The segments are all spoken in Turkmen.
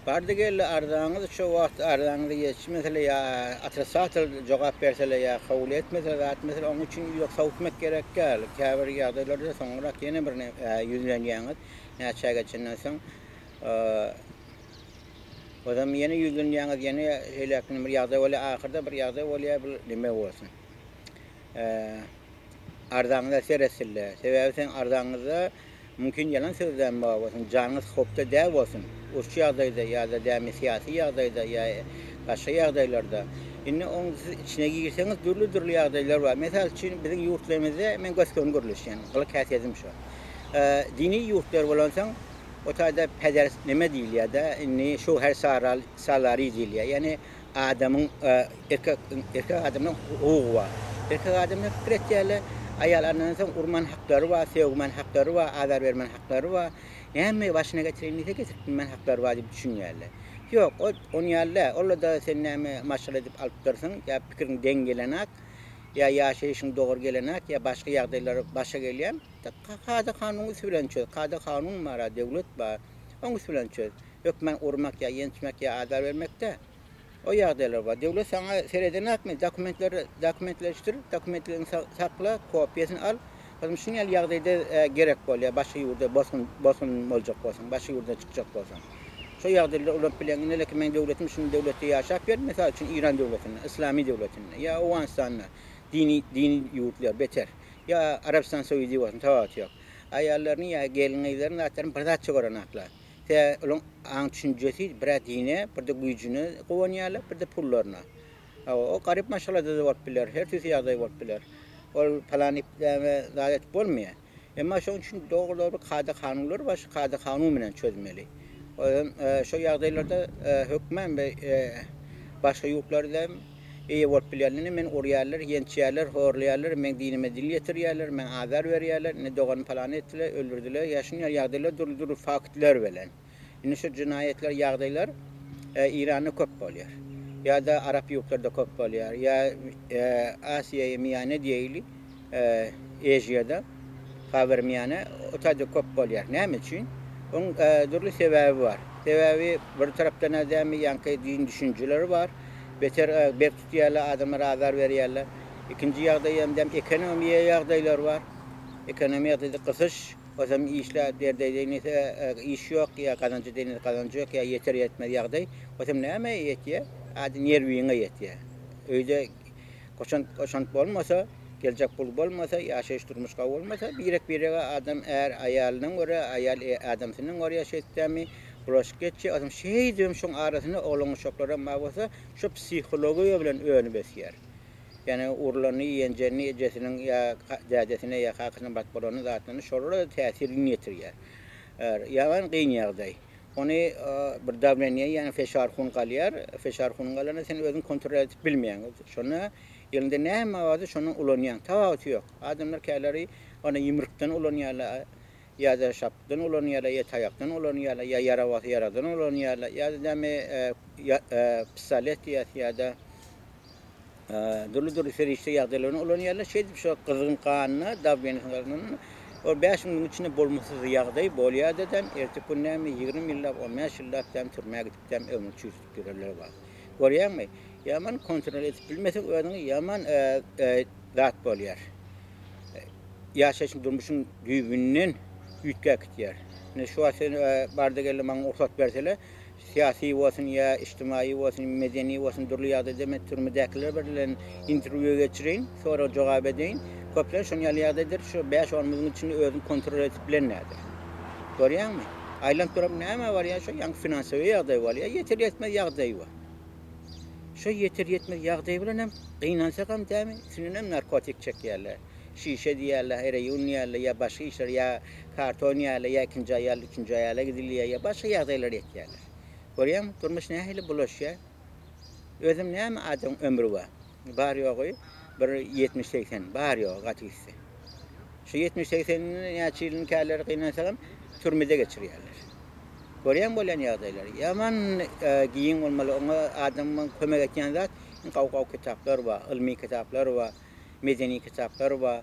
Barda geldi arzanız şu vaqt arzanızı geçmesele ya atrasatıl cevap versele ya kabul etmesele zat mesela onun için yok savutmak gerek gel. Käbir ýagdaýlarda sonra ýene bir yüzlenýäňiz. Näçe geçenden soň odam ýene yüzlenýäňiz ýene helakny bir ýagdaý bolar ahyrda bir ýagdaý bolýar bir nime bolsun. Arzanıza seresille. Sebäbi sen arzanıza mümkin yalan sözden bolsun. Janyňyz hopda däl bolsun. Urşy ýagdaýda ýa-da dämi syýasy ýagdaýda ýa başga ýagdaýlarda. Indi onuň içine girseňiz dürli ýagdaýlar bar. Mesel üçin biziň ýurtlarymyzda men göskön görülýän. Gylyk häsiýetim şu. Dini ýurtlar bolansaň o taýda peder nime diýilýär da, inni şu her salary diýilýär. Ýani adamyň erkek adamyň hukugy bar. Erkek adamyň fikretýärler. Ayarlarının urman hakları var, sevmen hakları var, azar vermen hakları var. Yani başına getirilmeyse getirmen hakları var diye düşünüyorlar. Yok, onu yerler. Orada da seninle maşgul edip alıp dursun. Ya fikrin dengelenek, ya yaşayışın doğru gelenek, ya başka yağdayları başa geleyen. Kada kanunu süren çöz. Kada kanun var, devlet var. Onu süren çöz. Yok ben urmak ya, yençmek ya, azar vermek de. O yağdaylar var. Devlet sana seyredenek mi? Dokumentleştir, dokumentlerini sakla, kopyasını al. Bizim şunu yağdayda gerek oluyor. Başka yurda basın olacak olsun, başka yurda çıkacak olsun. Şu yağdaylar olup bilen, ne ki men devletim şunu devleti yaşap ver. Mesela için İran devletine, İslami devletine, ya Oğanistan'la, dini yurtlar beter. Ya Arabistan Suudi olsun, tavat yok. Ayarlarını ya gelineylerini atların pırdat çıkaranaklar. Te onun an düşüncesi bir dine, bir de gücünü kullanıyorlar, bir de pullarını. O garip maşalada da var bilir, her türlü yağda var bilir. O falan ipleme zaten olmuyor. Ama şu için doğru kada kanunlar var, şu kada kanunla çözmeli. Şu yağdalarda hükmen ve başka yurtlarda iyi var bilirlerini men oryalar, yençiyalar, horlayalar, men dinime dil getirýärler, men azar berýärler, ne doğan falan etdiler, öldürdüler, yaşınlar yağdaýlar dur faktlar bilen. Indi şu cinayetler yağdaýlar İran'da köp bolýar. Ya da Arap yurtlarda köp bolýar. Ya Asiýa miyane diýili, Ejiýada, Haber miyane o taýda köp bolýar. Näme üçin? Onun durly sebäbi bar. Sebäbi bir tarapdan adamy ýanky din düşünjeleri bar. Beter bek tutýarlar, adamlara azar berýärler. İkinji ýagdaý hem ekonomiýa ýagdaýlar bar. Ekonomiýada gysyş, o zaman işler derdeyde iş yok ya kazancı yok ya yeter yetmez ýagdaý. O zaman näme ýetýär? Ady nerwiňe ýetýär. Öýde koşan bolmasa, geljek pul bolmasa, ýaşaýyş durmuşga bolmasa, birek adam eğer aýalynyň göre, aýal adamsynyň göre ýaşaýtdymy, bulaşık geçi adam şey diyorum şun arasında oğlunun şoklara mavasa şu psikolojiya bilen öğünü besyer. Yani urlarını yeneceğini ecesinin ya dedesine ya kakısının batbalarını zaten şorlara tesirini yetiriyor. Yaman kıyın yağday. Onu bir davranıyor yani feşarhun kalıyor. Feşarhun kalana sen özün kontrol edip bilmeyen. Şuna elinde ne mavadı şunun ulanyan. Tavası yok. Adamlar kâları ona yumruktan ulanıyorlar. Ya da şaptan ulanıyorlar, ya tayaktan ulanıyorlar, ya yaradan ulanıyorlar, ya da pistolet ya da dolu serişte yağdalarını ulanıyorlar. Şu kızın kanına, davranışlarının o 5 günün içinde bolmasız yağdayı bolya dedem, ertesi günlerde 20 yıllar, 15 yıllar türmeye gidip ömür çürütüp görürler var. Görüyor musun? Yaman kontrol edip bilmesek öğrenin yaman rahat bolyer. Yaşayışın durmuşun güvünün yütkek diyer. Ne şu an barda gelip bana ortak verseler, siyasi olsun ya içtimai olsun, medeni olsun durlu yağda demet türmedekiler verilen interview geçirin, sonra cevap edin. Köpler şunu yağdadır, şu 5-10 içinde özün kontrol edip bilen nedir? Görüyor musun? Aylan durup ne var ya şu yan finansiye yağday var ya yeter yetmez yağday var. Şu yeter yetmez yağday bilen hem kıynansak hem değil mi? Sininem narkotik çekerler. Şişe diýerler, heroin diýerler, ya başga işler, ya karton diýerler, ya ikinji aýala gidilýär, ya başga ýagdaýlar etýärler. Görýärmi? Durmuş nähili bulaşýar. Özüm näme adam ömrü bar. Bar ýogy bir 70-80 bar ýogy gatyksy. Şu 70-80 ýaşy ýylyň källeri kynansalam türmede geçirýärler. Görýän bolan ýagdaýlar. Yaman giyin bolmaly, oňa adamyň kömek etýän zat, gaw kitaplar bar, ilmi kitaplar bar. Medeni kitaplar var.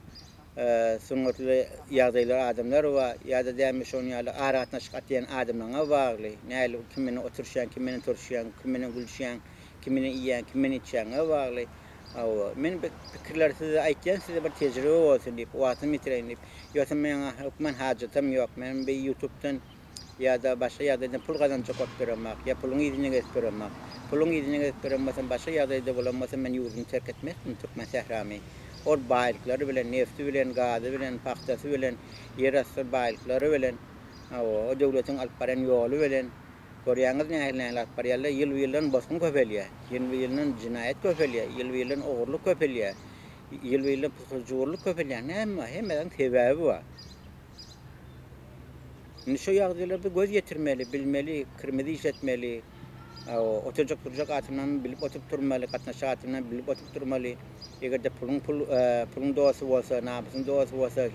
Sünnetli ýagdaýlar adamlar we ýa-da däme şonu ýaly aratna çykat diýen adamlaryňa bagly. Näli kimini oturşýan, kimini turşýan, kimini gülşýän, kimini iýýän, kimini içýäňe bagly. Men pikirler size aýtýan, size bir tejribe bolsun diýip, wagtymy itireýin diýip. Ýöne meňe hukman hajatym ýok. Men bir YouTube'dan ýa-da başga ýagdaýdan pul gazanjak bolup bermek, ýa puluny ýüzüne geçip bermek. Puluny ýüzüne geçip bermesem başga ýagdaýda bolanmasam men ýurdumy terk etmezdim, türkmen sähramy. Or baýlyklary bilen, nefti bilen, gazy bilen, paxtasy bilen, yer asty baýlyklary bilen, o döwletiň alyp baran ýoly bilen, görýäňiz nähili alyp barýarlar, ýyl-ýyldan bosgun köpelýär, ýyl-ýyldan jinayet köpelýär, ýyl-ýyldan ogurlyk köpelýär, ýyl-ýyldan pysgyrjyglyk köpelýär. Hemmeden sebäbi bar. Indi şu ýagdaýlarda göz ýetirmeli, bilmeli, kirmedi işletmeli. Oturjak durjak atından bilip oturup durmaly, gatnaşyk atından bilip oturup durmaly. Egerde pulun dosy bolsa, nabysyň dosy bolsa,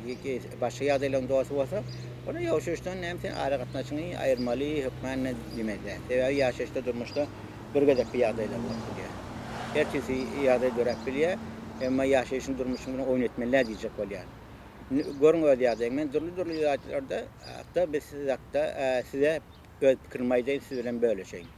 başga ýagdaýlaryň dosy bolsa, ona ýaşaşdan näme ara gatnaşygyny aýyrmaly, hukman diýmeli. Sebäbi ýaşaşda durmuşda bir gezek bir ýagdaýlar bolýar. Herkesi ýagdaý görüp bilýär, emma ýaşaşyň durmuşyny oýnatmaly diýjek bolýar. Görüň öýle ýagdaýlar, men durly ýagdaýlarda hatta biz size öz pikirimi aýdaýyn, siz bilen böleşeýin.